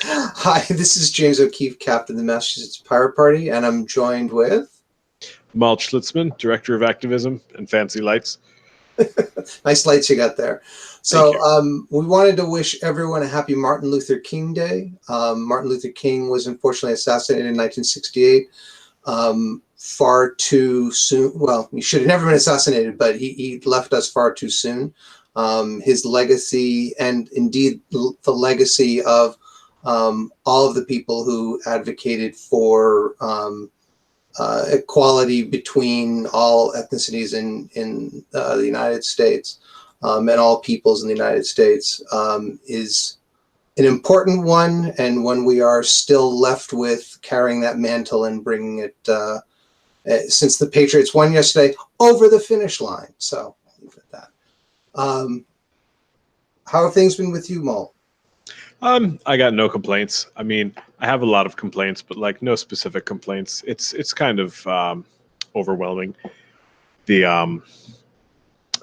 Hi, this is James O'Keefe, captain of the Massachusetts Pirate Party, and I'm joined with... Mal Schlitzman, Director of Activism and Fancy Lights. Nice lights you got there. Thank So we wanted to wish everyone a happy Martin Luther King Day. Martin Luther King was unfortunately assassinated in 1968. Far too soon. Well, he should have never been assassinated, but he left us far too soon. His legacy, and indeed the legacy of all of the people who advocated for equality between all ethnicities in the United States and all peoples in the United States is an important one, and one we are still left with carrying that mantle and bringing it, since the Patriots won yesterday, over the finish line. So I'll leave it at that. How have things been with you, Mo? I got no complaints. I mean, I have a lot of complaints, but like no specific complaints. It's kind of overwhelming.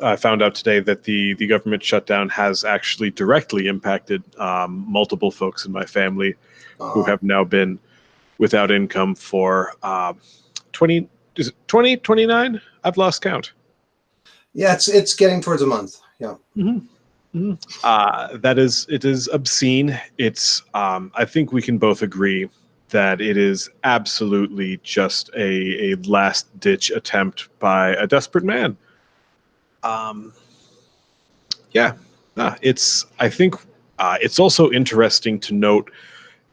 I found out today that the government shutdown has actually directly impacted multiple folks in my family who have now been without income for 29? I've lost count. Yeah, it's getting towards a month. Yeah. Mm-hmm. Mm-hmm. It is obscene. It's I think we can both agree that it is absolutely just a last ditch attempt by a desperate man. Yeah, I think it's also interesting to note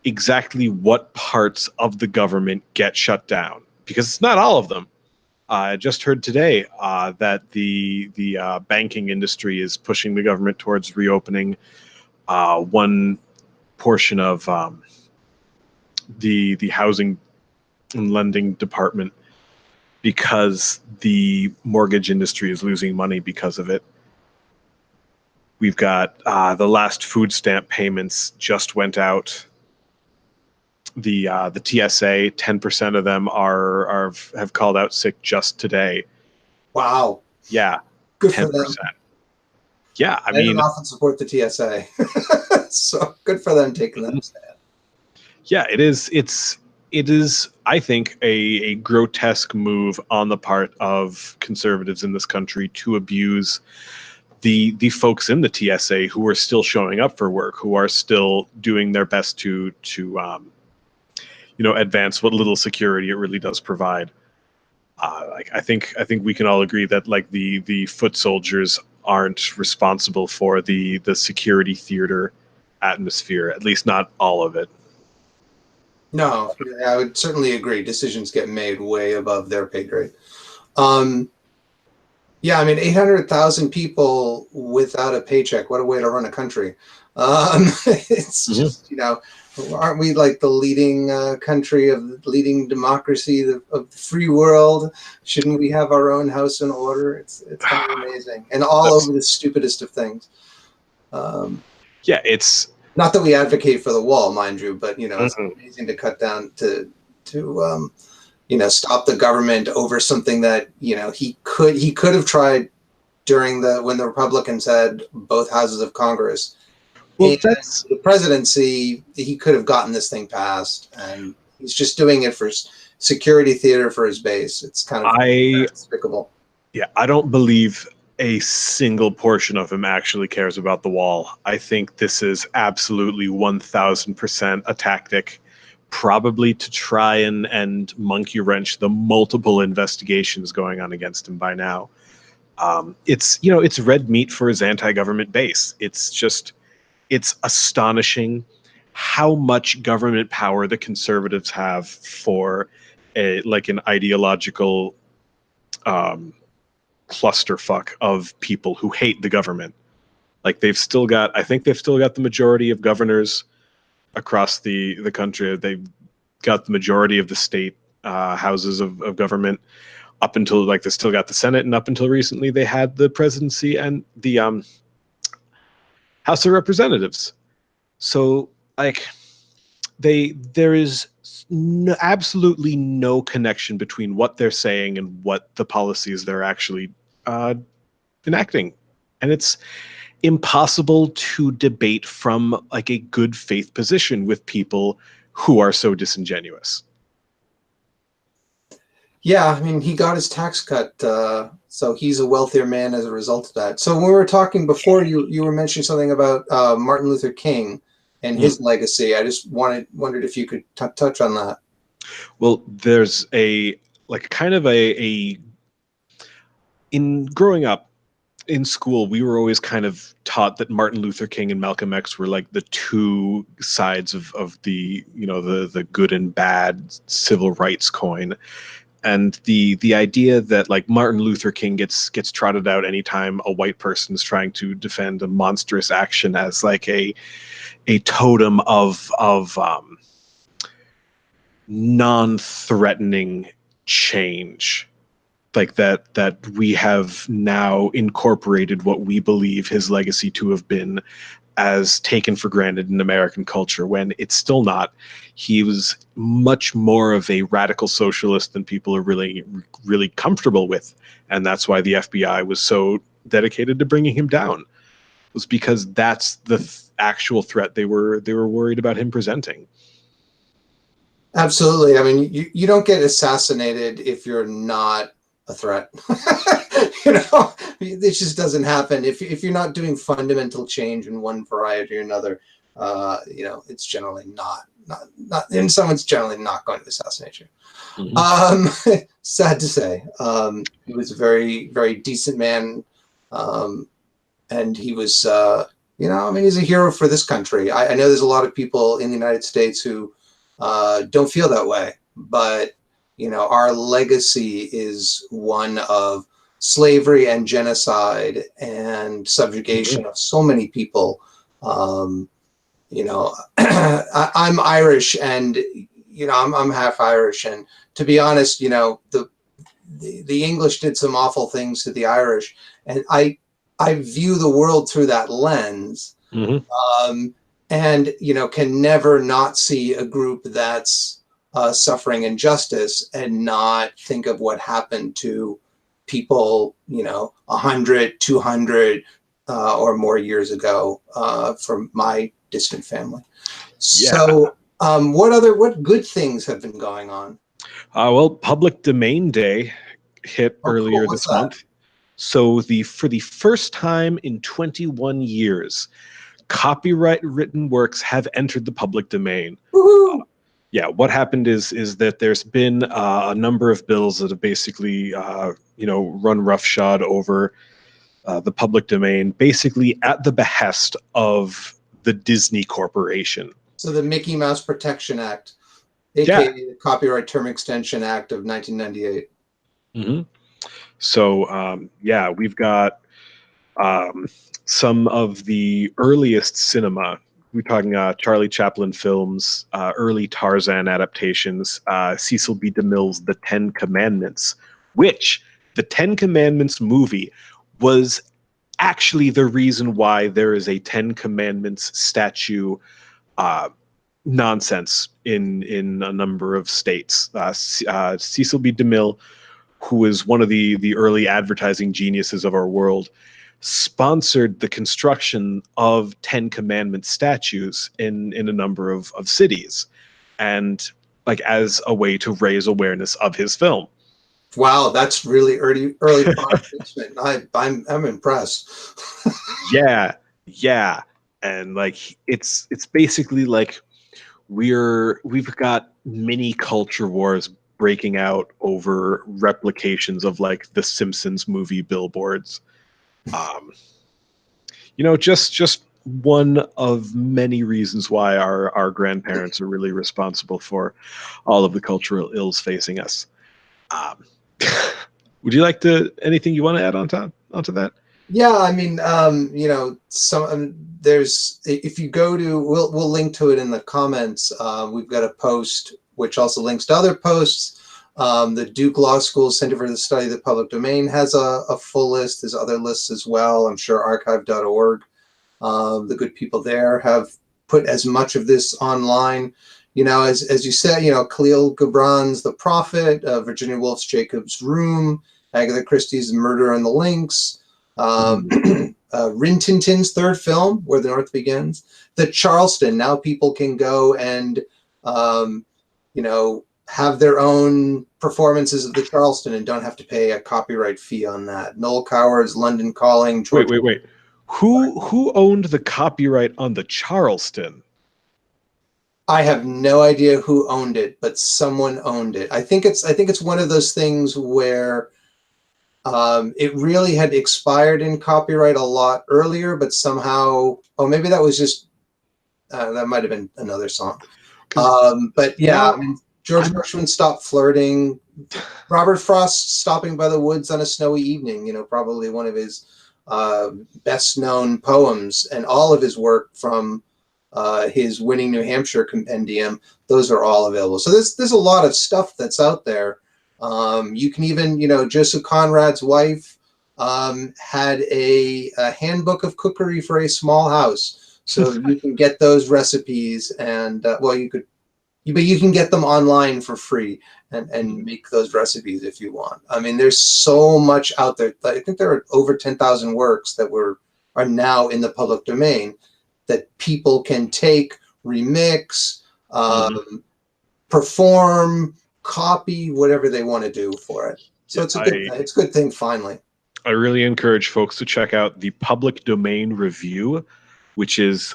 exactly what parts of the government get shut down, because it's not all of them. I just heard today that the banking industry is pushing the government towards reopening one portion of the housing and lending department, because the mortgage industry is losing money because of it. We've got the last food stamp payments just went out. The TSA, 10% of them have called out sick just today. Wow. Yeah. Good 10%. for them. Yeah, I mean, don't often support the TSA, so good for them taking that stand. Yeah, it is. It is. I think a grotesque move on the part of conservatives in this country to abuse the folks in the TSA who are still showing up for work, who are still doing their best to advance what little security it really does provide. I think we can all agree that like the foot soldiers aren't responsible for the security theater atmosphere, at least not all of it. No, I would certainly agree. Decisions get made way above their pay grade. Yeah, I mean, 800,000 people without a paycheck. What a way to run a country. It's just, aren't we like the leading country of the leading democracy of the free world? Shouldn't we have our own house in order? It's kind of amazing, and all over the stupidest of things. Yeah, it's not that we advocate for the wall, mind you, but it's amazing to cut down to stop the government over something that he could have tried during when the Republicans had both houses of Congress. Well, that's the presidency. He could have gotten this thing passed, and he's just doing it for security theater for his base. It's kind of despicable. Yeah, I don't believe a single portion of him actually cares about the wall. I think this is absolutely 1,000% a tactic, probably to try and monkey wrench the multiple investigations going on against him by now. It's red meat for his anti-government base. It's astonishing how much government power the conservatives have for an ideological clusterfuck of people who hate the government. Like I think they've still got the majority of governors across the country. They've got the majority of the state houses of government up until they still got the Senate, and up until recently they had the presidency and the House of Representatives. So there is absolutely no connection between what they're saying and what the policies they're actually enacting, and impossible to debate from like a good faith position with people who are so disingenuous. Yeah, I mean, he got his tax cut, so he's a wealthier man as a result of that. So when we were talking before, you were mentioning something about Martin Luther King and his legacy. I just wondered if you could touch on that. Well, there's a like kind of a in growing up in school, we were always kind of taught that Martin Luther King and Malcolm X were like the two sides of the, you know, the good and bad civil rights coin. And the idea that like Martin Luther King gets trotted out anytime a white person is trying to defend a monstrous action as like a totem of non-threatening change, like that we have now incorporated what we believe his legacy to have been as taken for granted in American culture, when it's still not. He was much more of a radical socialist than people are really comfortable with, and that's why the FBI was so dedicated to bringing him down, was because that's the actual threat they were worried about him presenting. Absolutely. I mean, you don't get assassinated if you're not a threat. You know, it just doesn't happen. If you're not doing fundamental change in one variety or another, you know, it's generally not, and someone's generally not going to assassinate you. Mm-hmm. Sad to say. He was a very, very decent man. And he was, you know, I mean, he's a hero for this country. I know there's a lot of people in the United States who don't feel that way, but you know, our legacy is one of slavery and genocide and subjugation of so many people. You know, I'm Irish, and you know, I'm half Irish, and to be honest, you know, the English did some awful things to the Irish, and I view the world through that lens. Mm-hmm. And you know, can never not see a group that's suffering injustice and not think of what happened to people, you know, 100, 200 or more years ago from my distant family. Yeah. So what good things have been going on? Well, Public Domain Day hit earlier this month. So for the first time in 21 years, copyright written works have entered the public domain. Yeah, what happened is that there's been a number of bills that have basically, you know, run roughshod over the public domain, basically at the behest of the Disney Corporation. So the Mickey Mouse Protection Act, aka the Copyright Term Extension Act of 1998. Mm-hmm. So, yeah, we've got some of the earliest cinema. We're talking Charlie Chaplin films, early Tarzan adaptations, Cecil B. DeMille's The Ten Commandments, which the Ten Commandments movie was actually the reason why there is a Ten Commandments statue nonsense in a number of states. Cecil B. DeMille, who is one of the early advertising geniuses of our world, sponsored the construction of Ten Commandments statues in a number of cities, and like as a way to raise awareness of his film. Wow, that's really early product placement. I'm impressed. yeah, and like it's basically like we've got mini culture wars breaking out over replications of like the Simpsons movie billboards. You know, just one of many reasons why our grandparents are really responsible for all of the cultural ills facing us. Would you like to anything you want to add onto that? Yeah, I mean, you know, there's, if you go to, we'll link to it in the comments. We've got a post which also links to other posts. The Duke Law School Center for the Study of the Public Domain has a full list. There's other lists as well. I'm sure archive.org. The good people there have put as much of this online. You know, as you said, you know, Khalil Gibran's The Prophet, Virginia Woolf's Jacob's Room, Agatha Christie's Murder on the Links. Rin Tin Tin's third film, Where the North Begins. The Charleston, now people can go and, you know, have their own performances of the Charleston and don't have to pay a copyright fee on that. Noel Coward's London Calling. Wait, wait, wait. Who owned the copyright on the Charleston? I have no idea who owned it, but someone owned it. I think it's one of those things where it really had expired in copyright a lot earlier, but somehow, oh, maybe that was just that might have been another song. But yeah, I mean, George Gershwin Stopped Flirting. Robert Frost Stopping by the Woods on a Snowy Evening, you know, probably one of his best known poems, and all of his work from his Winning New Hampshire compendium, those are all available. So there's a lot of stuff that's out there. You can even, you know, Joseph Conrad's wife had a handbook of cookery for a small house. So you can get those recipes, and well, but you can get them online for free and make those recipes if you want. I mean, there's so much out there. I think there are over 10,000 works that are now in the public domain that people can take, remix, perform, copy, whatever they want to do for it. So it's a good thing finally. I really encourage folks to check out the Public Domain Review, which is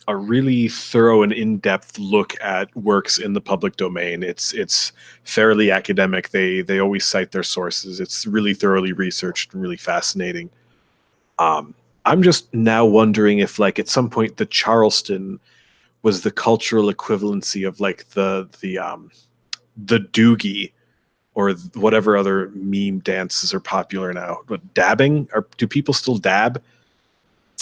a really thorough and in-depth look at works in the public domain. It's fairly academic. They always cite their sources. It's really thoroughly researched and really fascinating. I'm just now wondering if, like, at some point the Charleston was the cultural equivalency of like the doogie or whatever other meme dances are popular now. But dabbing, do people still dab?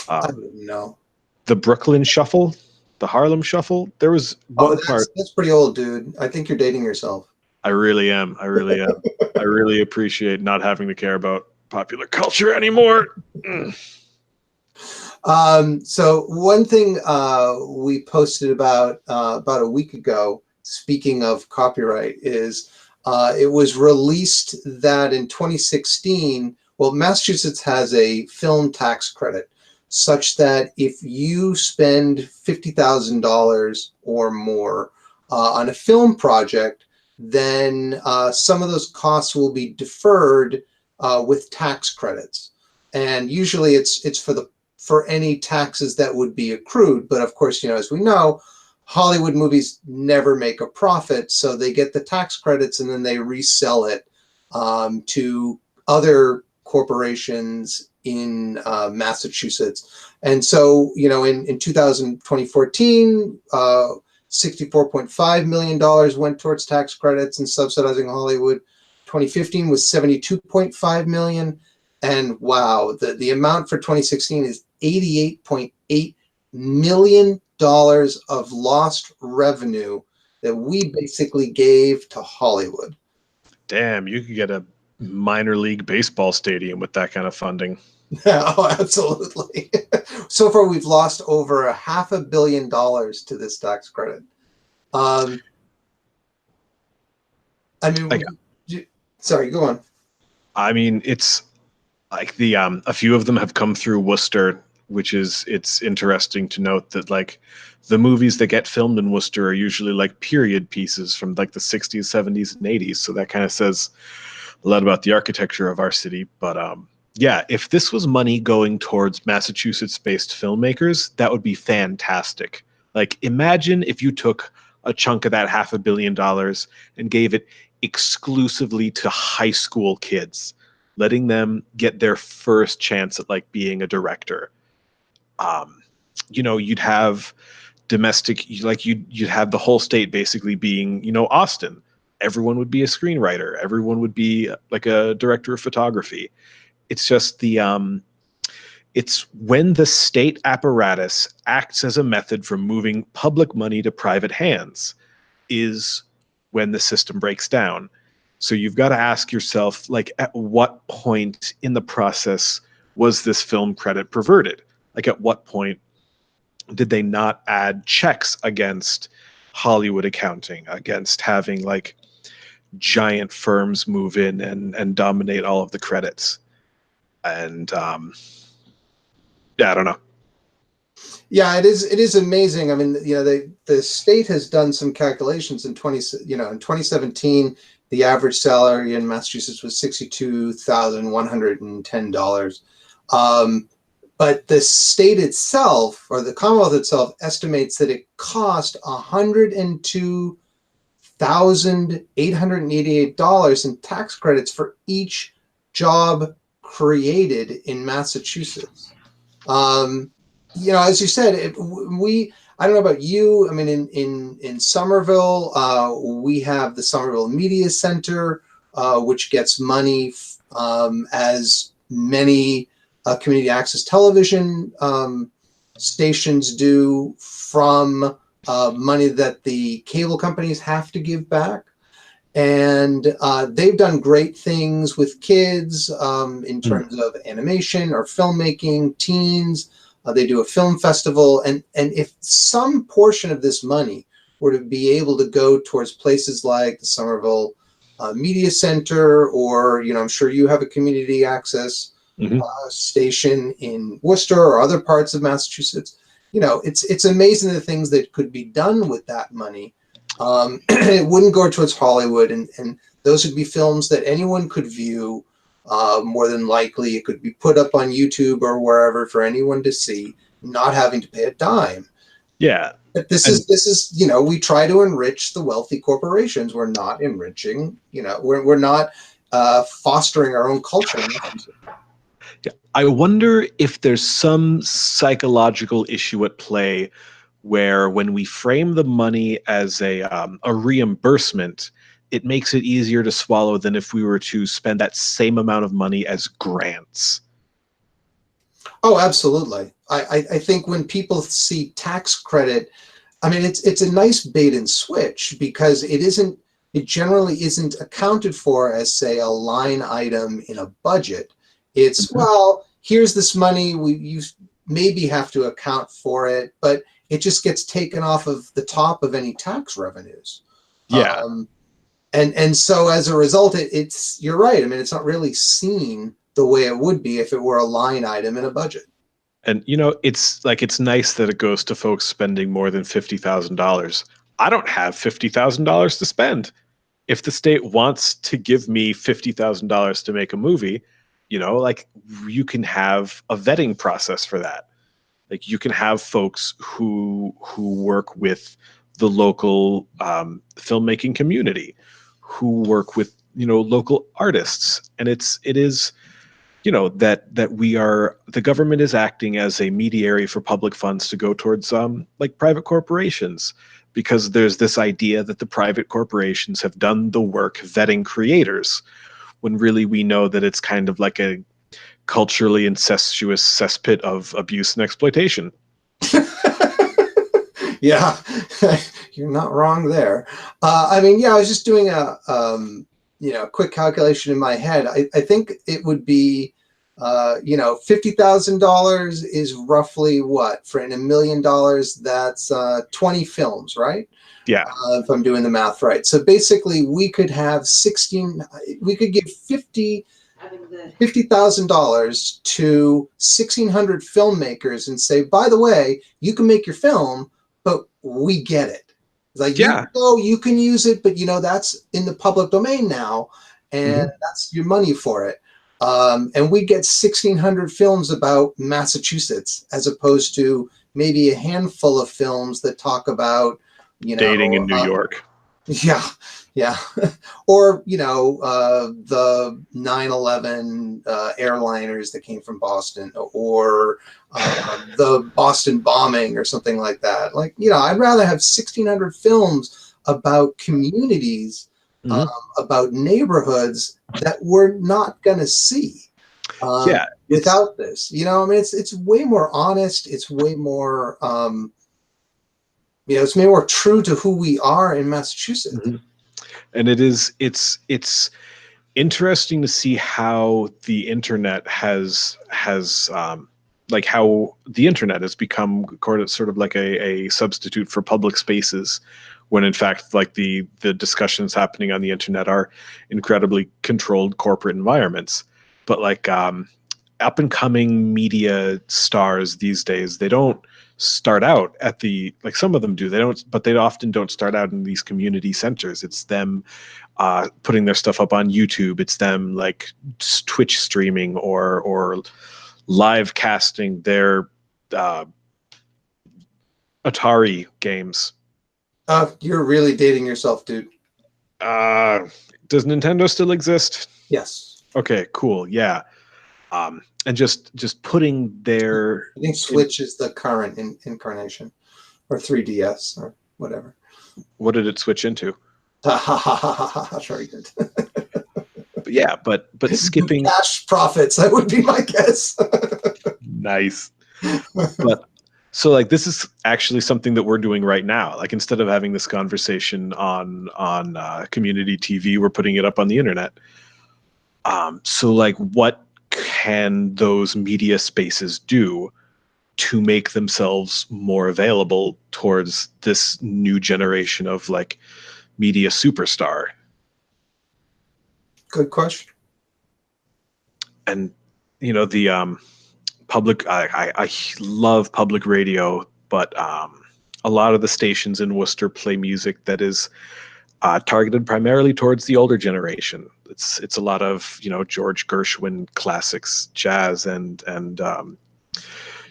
I don't know. The Brooklyn Shuffle, the Harlem Shuffle. There was one part. That's pretty old, dude. I think you're dating yourself. I really am. I really am. I really appreciate not having to care about popular culture anymore. So one thing we posted about a week ago, speaking of copyright, is it was released that in 2016, well, Massachusetts has a film tax credit such that if you spend $50,000 or more on a film project, then some of those costs will be deferred with tax credits. And usually it's for any taxes that would be accrued. But of course, you know, as we know, Hollywood movies never make a profit, so they get the tax credits and then they resell it to other corporations in Massachusetts. And so, you know, in 2014, $64.5 million went towards tax credits and subsidizing Hollywood. 2015 was $72.5 million. And wow, the amount for 2016 is $88.8 million of lost revenue that we basically gave to Hollywood. Damn, you could get a minor league baseball stadium with that kind of funding. Oh, absolutely. So far, we've lost over $500 million to this tax credit. I mean, sorry, go on. I mean, it's like a few of them have come through Worcester, which it's interesting to note that like the movies that get filmed in Worcester are usually like period pieces from like the 60s, 70s, and 80s. So that kind of says a lot about the architecture of our city. But yeah, if this was money going towards Massachusetts-based filmmakers, that would be fantastic. Like, imagine if you took a chunk of that $500 million and gave it exclusively to high school kids, letting them get their first chance at like being a director. You know, you'd have domestic, like you'd have the whole state basically being, you know, Austin. Everyone would be a screenwriter. Everyone would be like a director of photography. It's just it's when the state apparatus acts as a method for moving public money to private hands is when the system breaks down. So you've got to ask yourself, like, at what point in the process was this film credit perverted? Like, at what point did they not add checks against Hollywood accounting, against having like giant firms move in and dominate all of the credits? And Yeah, I don't know. Yeah, it is. It is amazing. I mean, the state has done some calculations in in 2017, the average salary in Massachusetts was $62,110. But the state itself, or the Commonwealth itself, estimates that it cost $102,888 in tax credits for each job created in Massachusetts. As you said, I don't know about you. I mean, in Somerville, we have the Somerville Media Center, which gets money as many community access television stations do from money that the cable companies have to give back. And they've done great things with kids in terms of animation or filmmaking, teens. They do a film festival. And if some portion of this money were to be able to go towards places like the Somerville Media Center, or, I'm sure you have a community access station in Worcester or other parts of Massachusetts, it's amazing the things that could be done with that money. It wouldn't go towards Hollywood, and those would be films that anyone could view. More than likely, it could be put up on YouTube or wherever for anyone to see, not having to pay a dime. Yeah. But this is we try to enrich the wealthy corporations. We're not enriching. We're not fostering our own culture. Yeah. I wonder if there's some psychological issue at play where, when we frame the money as a reimbursement, it makes it easier to swallow than if we were to spend that same amount of money as grants. Oh, absolutely. I think when people see tax credit, I mean, it's a nice bait and switch, because it generally isn't accounted for as, say, a line item in a budget. It's, well, here's this money, you maybe have to account for it, but it just gets taken off of the top of any tax revenues. Yeah. And so as a result, you're right. I mean, it's not really seen the way it would be if it were a line item in a budget. And, it's nice that it goes to folks spending more than $50,000. I don't have $50,000 to spend. If the state wants to give me $50,000 to make a movie, you can have a vetting process for that. Like, you can have folks who work with the local filmmaking community, who work with local artists, and it is that the government is acting as a mediary for public funds to go towards like private corporations, because there's this idea that the private corporations have done the work vetting creators, when really we know that it's kind of like a culturally incestuous cesspit of abuse and exploitation. Yeah, you're not wrong there. I mean, yeah, I was just doing a quick calculation in my head. I think it would be, $50,000 is roughly what, for $1 million, that's 20 films, right? Yeah. If I'm doing the math right. So basically, we could give $50,000 to 1,600 filmmakers and say, by the way, you can make your film, but we get it. Like, Yeah. you can use it, but that's in the public domain now, and that's your money for it. And we get 1,600 films about Massachusetts, as opposed to maybe a handful of films that talk about, dating in New York. Yeah. Yeah. Or, the 9/11 airliners that came from Boston, or the Boston bombing or something like that. Like, I'd rather have 1,600 films about communities, about neighborhoods that we're not going to see without this. I mean, it's way more honest. It's way more, it's way more true to who we are in Massachusetts. And it's interesting to see how the internet has how the internet has become sort of like a substitute for public spaces, when in fact, like, the discussions happening on the internet are incredibly controlled corporate environments. But up and coming media stars these days, they don't start out at the, like some of them do, they don't, but they often don't start out in these community centers. It's them putting their stuff up on YouTube. It's them like Twitch streaming or live casting their Atari games. You're really dating yourself, dude. Does Nintendo still exist? Yes. Okay, cool. Yeah. And just putting their... I think Switch is the current incarnation, or 3DS, or whatever. What did it switch into? Sure, you did. But yeah, but skipping cash profits, that would be my guess. Nice. But so like this is actually something that we're doing right now. Like instead of having this conversation on community TV, we're putting it up on the internet. So like what can those media spaces do to make themselves more available towards this new generation of like media superstar? Good question. And you know, the public, I love public radio, but a lot of the stations in Worcester play music that is targeted primarily towards the older generation. It's a lot of, you know, George Gershwin classics, jazz, and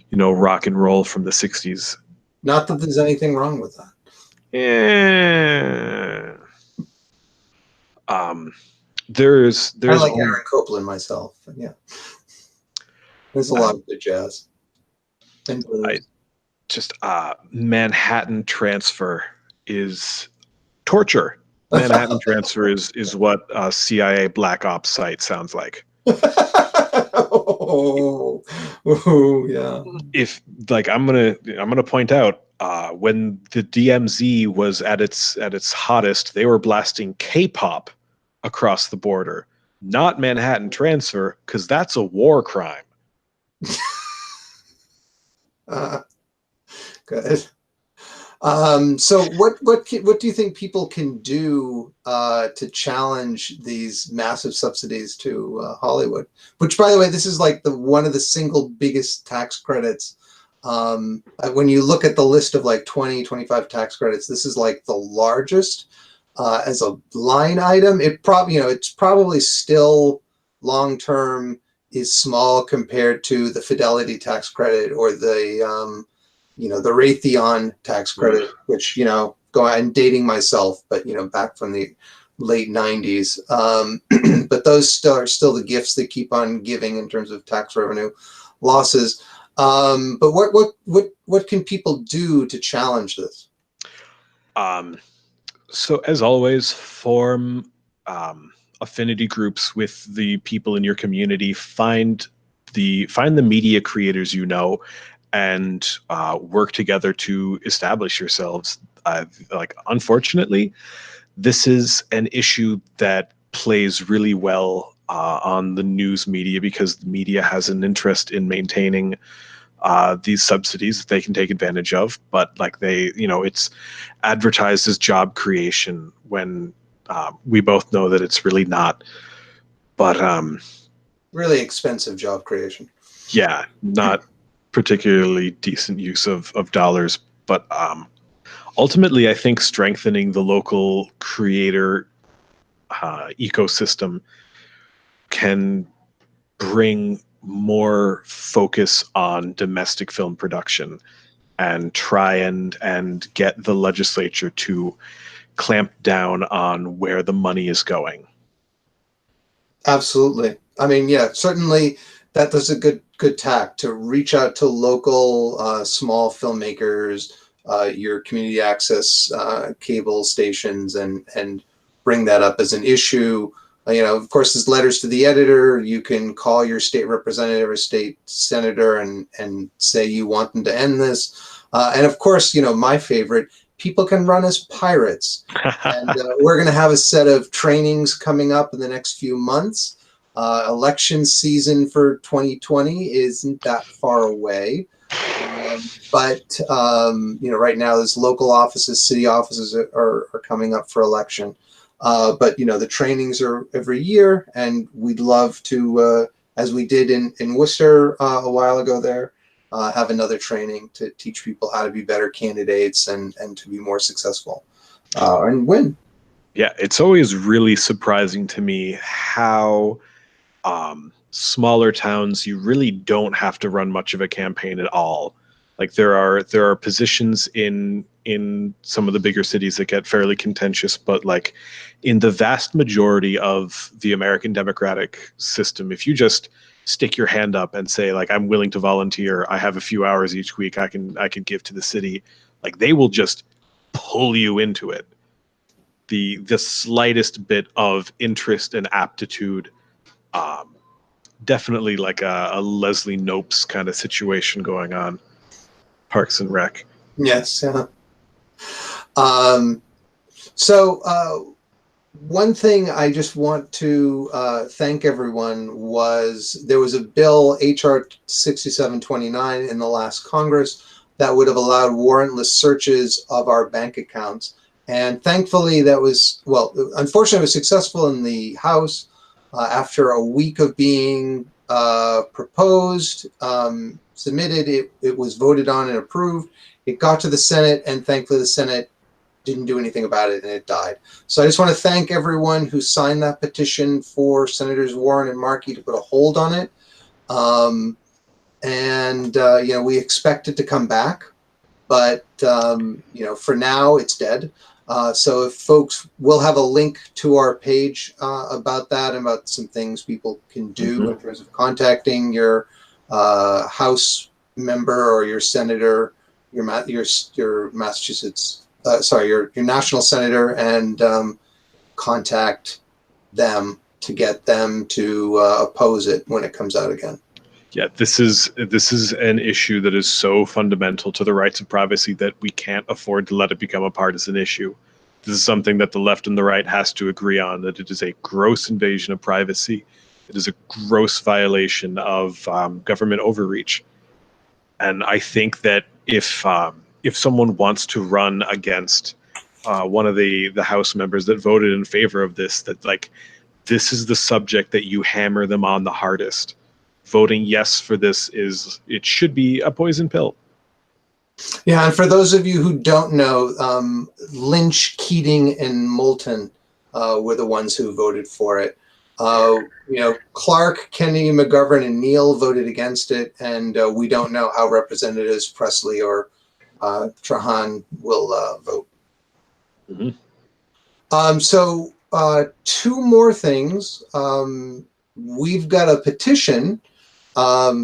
you know, rock and roll from the 60s. Not that there's anything wrong with that. Yeah. There's I like Aaron Copland myself. Yeah. There's a lot of good jazz. And Manhattan Transfer is torture. Manhattan Transfer is what a CIA Black Ops site sounds like. oh, yeah. If like I'm gonna point out when the DMZ was at its hottest, they were blasting K-pop across the border, not Manhattan Transfer, because that's a war crime. Good. So what do you think people can do to challenge these massive subsidies to Hollywood? Which, by the way, this is like one of the single biggest tax credits. When you look at the list of like 20, 25 tax credits, this is like the largest as a line item. It probably, you know, it's probably still long term is small compared to the Fidelity tax credit or the you know, the Raytheon tax credit, which, you know, I'm dating myself, but, you know, back from the late 90s. But those are still the gifts that keep on giving in terms of tax revenue losses. But what can people do to challenge this? So as always, form affinity groups with the people in your community. Find the media creators you know, and work together to establish yourselves. Like, unfortunately, this is an issue that plays really well on the news media, because the media has an interest in maintaining these subsidies that they can take advantage of. But like they, you know, it's advertised as job creation when we both know that it's really not. But really expensive job creation. Yeah, not particularly decent use of dollars. But ultimately, I think strengthening the local creator ecosystem can bring more focus on domestic film production and try and get the legislature to clamp down on where the money is going. Absolutely. I mean, yeah, certainly that does a good tack to reach out to local small filmmakers, your community access cable stations, and bring that up as an issue. You know, of course, there's letters to the editor. You can call your state representative or state senator and say you want them to end this. And of course, you know, my favorite, people can run as pirates. And we're going to have a set of trainings coming up in the next few months. Election season for 2020 isn't that far away. But you know, right now, there's local offices, city offices are coming up for election. But you know, the trainings are every year, and we'd love to as we did in Worcester a while ago there, have another training to teach people how to be better candidates and to be more successful and win. Yeah, it's always really surprising to me how smaller towns, you really don't have to run much of a campaign at all. Like there are positions in some of the bigger cities that get fairly contentious, but like in the vast majority of the American democratic system, if you just stick your hand up and say like I'm willing to volunteer, I have a few hours each week I can give to the city, like they will just pull you into it. The slightest bit of interest and aptitude, um, definitely like a Leslie Nopes kind of situation going on. Parks and Rec. Yes. Um, so one thing I just want to thank everyone was there was a bill, HR 6729, in the last Congress that would have allowed warrantless searches of our bank accounts. And thankfully that was, well, unfortunately it was successful in the House. After a week of being proposed, submitted, it was voted on and approved. It got to the Senate, and thankfully the Senate didn't do anything about it, and it died. So I just want to thank everyone who signed that petition for Senators Warren and Markey to put a hold on it. You know, we expect it to come back, but you know, for now it's dead. So if folks, will have a link to our page about that and about some things people can do in terms of contacting your House member or your senator, your Massachusetts, your national senator, and contact them to get them to oppose it when it comes out again. Yeah, this is an issue that is so fundamental to the rights of privacy that we can't afford to let it become a partisan issue. This is something that the left and the right has to agree on, that it is a gross invasion of privacy. It is a gross violation of government overreach. And I think that if someone wants to run against one of the House members that voted in favor of this, that like this is the subject that you hammer them on the hardest. Voting yes for this it should be a poison pill. Yeah, and for those of you who don't know, Lynch, Keating, and Moulton were the ones who voted for it. You know, Clark, Kennedy, McGovern, and Neal voted against it, and we don't know how Representatives Presley or Trahan will vote. So two more things. We've got a petition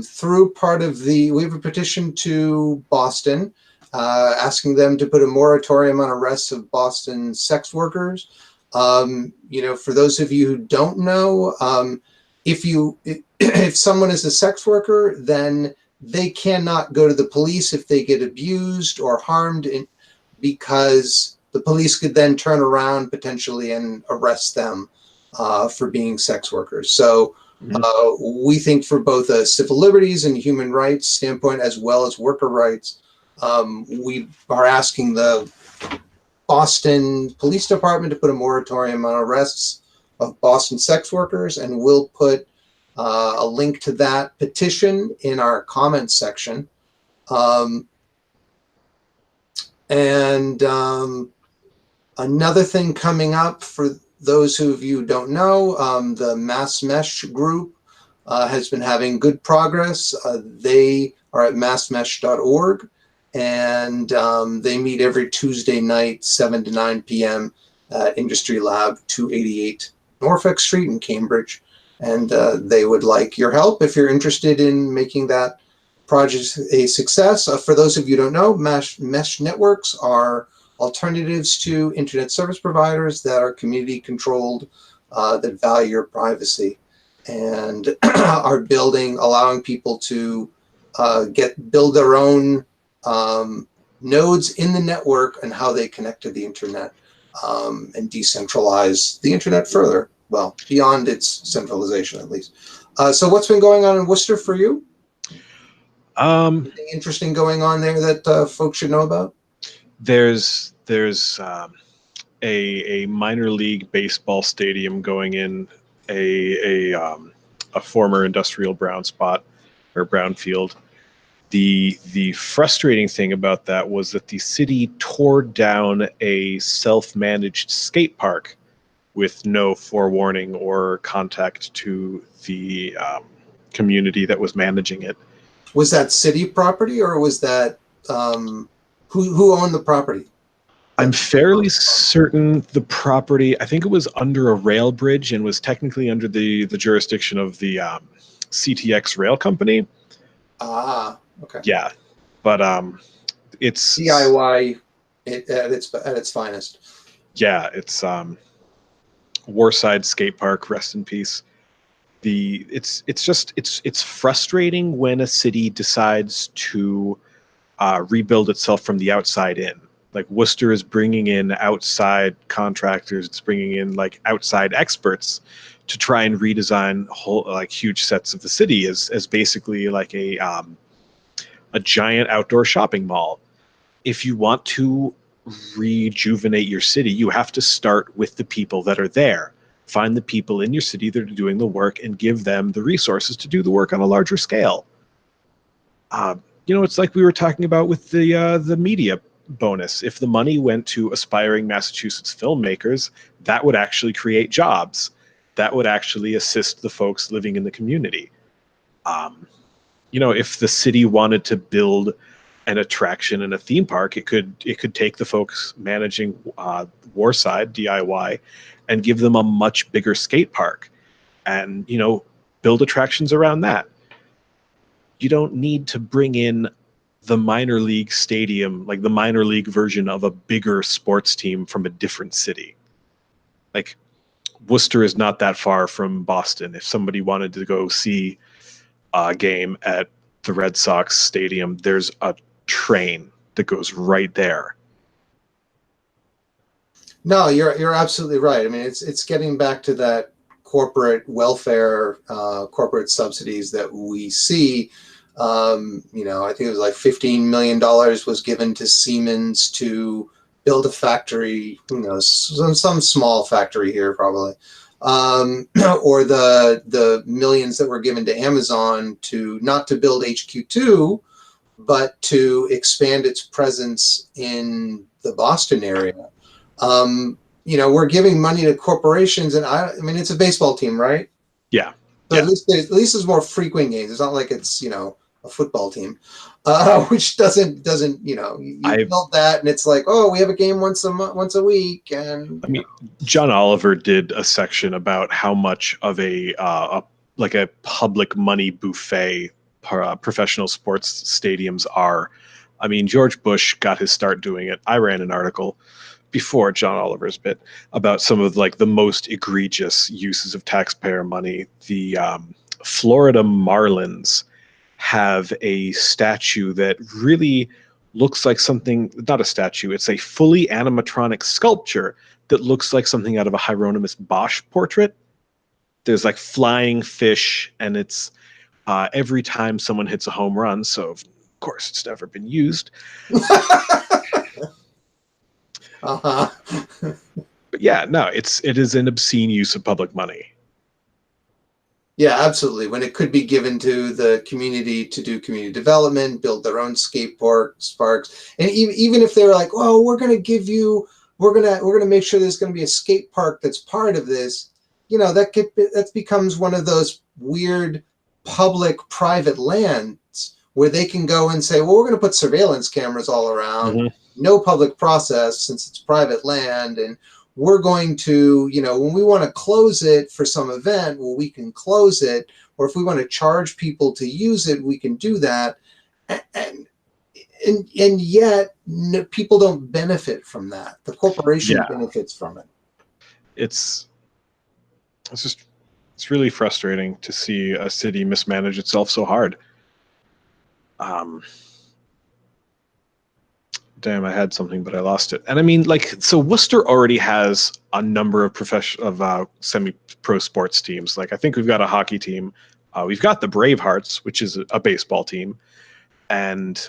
through part of we have a petition to Boston asking them to put a moratorium on arrests of Boston sex workers. You know, for those of you who don't know, if someone is a sex worker, then they cannot go to the police if they get abused or harmed, because the police could then turn around potentially and arrest them for being sex workers. So we think for both a civil liberties and human rights standpoint, as well as worker rights, we are asking the Boston Police Department to put a moratorium on arrests of Boston sex workers, and we'll put a link to that petition in our comments section. Another thing coming up, for those of you who don't know, the MashMesh group has been having good progress. They are at mashmesh.org, and they meet every Tuesday night, 7 to 9 p.m. at Industry Lab 288 Norfolk Street in Cambridge. And they would like your help if you're interested in making that project a success. For those of you who don't know, mesh networks are alternatives to internet service providers that are community controlled, that value your privacy, and are allowing people to build their own nodes in the network and how they connect to the internet, and decentralize the internet further. Well, beyond its centralization, at least. So what's been going on in Worcester for you? Anything interesting going on there that folks should know about? There's a minor league baseball stadium going in, a a former industrial brown spot or brownfield. The frustrating thing about that was that the city tore down a self-managed skate park with no forewarning or contact to the community that was managing it. Was that city property, or was that who owned the property? I'm fairly certain the property, I think it was under a rail bridge and was technically under the jurisdiction of the CTX rail company. Ah, okay. Yeah, but it's DIY at its finest. Yeah, it's Warside Skate Park, rest in peace. It's frustrating when a city decides to rebuild itself from the outside in. Like Worcester is bringing in outside contractors, it's bringing in like outside experts to try and redesign whole like huge sets of the city as basically like a giant outdoor shopping mall. If you want to rejuvenate your city, you have to start with the people that are there. Find the people in your city that are doing the work and give them the resources to do the work on a larger scale. It's like we were talking about with the media bonus. If the money went to aspiring Massachusetts filmmakers, that would actually create jobs. That would actually assist the folks living in the community. If the city wanted to build an attraction and a theme park, it could take the folks managing Warside DIY and give them a much bigger skate park and build attractions around that. You don't need to bring in the minor league stadium, like the minor league version of a bigger sports team from a different city. Like Worcester is not that far from Boston. If somebody wanted to go see a game at the Red Sox stadium, there's a train that goes right there. No, you're absolutely right. I mean, it's getting back to that corporate welfare, corporate subsidies that we see. I think it was like $15 million was given to Siemens to build a factory, who knows, some small factory here probably. Or the millions that were given to Amazon not to build HQ2, but to expand its presence in the Boston area. We're giving money to corporations, and I mean, it's a baseball team, right? Yeah. So at least there's more frequent games. It's not like it's, a football team, which doesn't, you build that and it's like, oh, we have a game once a week. And I mean, John Oliver did a section about how much of a public money buffet professional sports stadiums are. I mean, George Bush got his start doing it. I ran an article before John Oliver's bit about some of the most egregious uses of taxpayer money. The Florida Marlins have a statue that really looks like something, not a statue, it's a fully animatronic sculpture that looks like something out of a Hieronymus Bosch portrait. There's like flying fish, and it's every time someone hits a home run, so of course it's never been used. Uh-huh. But yeah, no, it is an obscene use of public money. Yeah, absolutely. When it could be given to the community to do community development, build their own skate parks, and even if they're like, "Oh, we're going to make sure there's going to be a skate park that's part of this," that becomes one of those weird public-private lands where they can go and say, "Well, we're going to put surveillance cameras all around, no public process since it's private land, and we're going to, when we want to close it for some event, well, we can close it. Or if we want to charge people to use it, we can do that." And yet people don't benefit from that. The corporation benefits from it. It's really frustrating to see a city mismanage itself so hard. Damn, I had something, but I lost it. And I mean, so Worcester already has a number of semi-pro sports teams. Like, I think we've got a hockey team. We've got the Bravehearts, which is a baseball team. And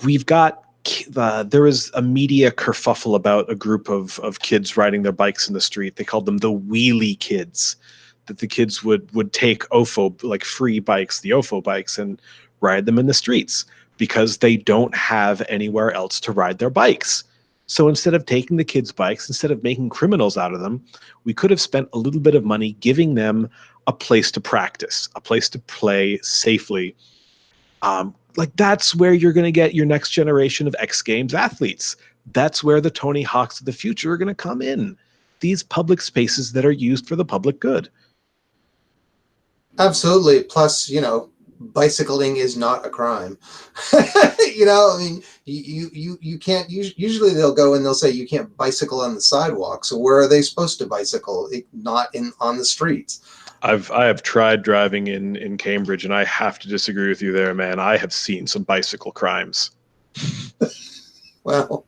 we've got there was a media kerfuffle about a group of kids riding their bikes in the street. They called them the Wheelie Kids. that the kids would take OFO, like free bikes, the OFO bikes, and ride them in the streets because they don't have anywhere else to ride their bikes. So instead of taking the kids' bikes, instead of making criminals out of them, we could have spent a little bit of money giving them a place to practice, a place to play safely. Like that's where you're going to get your next generation of X Games athletes. That's where the Tony Hawks of the future are going to come in. These public spaces that are used for the public good. Absolutely. Plus, bicycling is not a crime. I mean, you can't, usually they'll go and they'll say you can't bicycle on the sidewalk. So where are they supposed to bicycle? Not on the streets. I have tried driving in Cambridge, and I have to disagree with you there, man. I have seen some bicycle crimes. Well,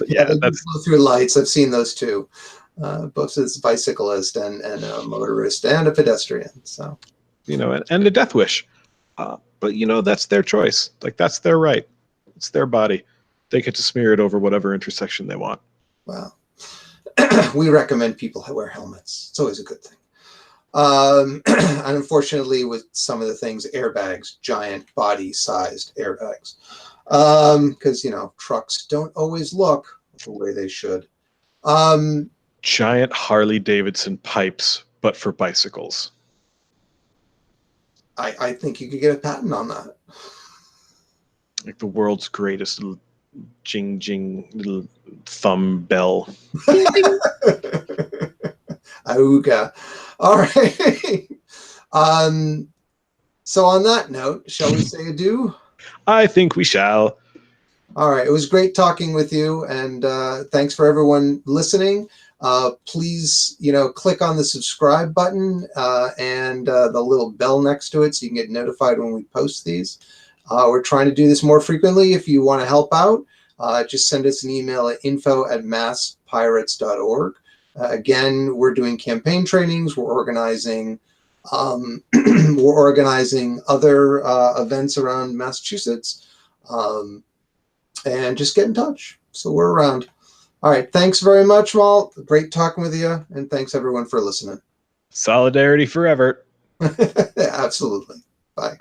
yeah, they that's go through lights. I've seen those too, both as a bicyclist and a motorist and a pedestrian. So, and a death wish. But that's their choice. Like that's their right. It's their body. They get to smear it over whatever intersection they want. Well, we recommend people wear helmets. It's always a good thing. And unfortunately, with some of the things, airbags, giant body-sized airbags, because trucks don't always look the way they should. Giant Harley Davidson pipes, but for bicycles. I think you could get a patent on that. Like the world's greatest little jing little thumb bell. Auga. All right. So on that note, shall we say adieu? I think we shall. All right. It was great talking with you, and thanks for everyone listening. Please, click on the subscribe button and the little bell next to it so you can get notified when we post these. We're trying to do this more frequently. If you want to help out, just send us an email at info@masspirates.org. Again, we're doing campaign trainings. We're organizing other events around Massachusetts, and just get in touch. So we're around. All right. Thanks very much, Walt. Great talking with you. And thanks, everyone, for listening. Solidarity forever. Absolutely. Bye.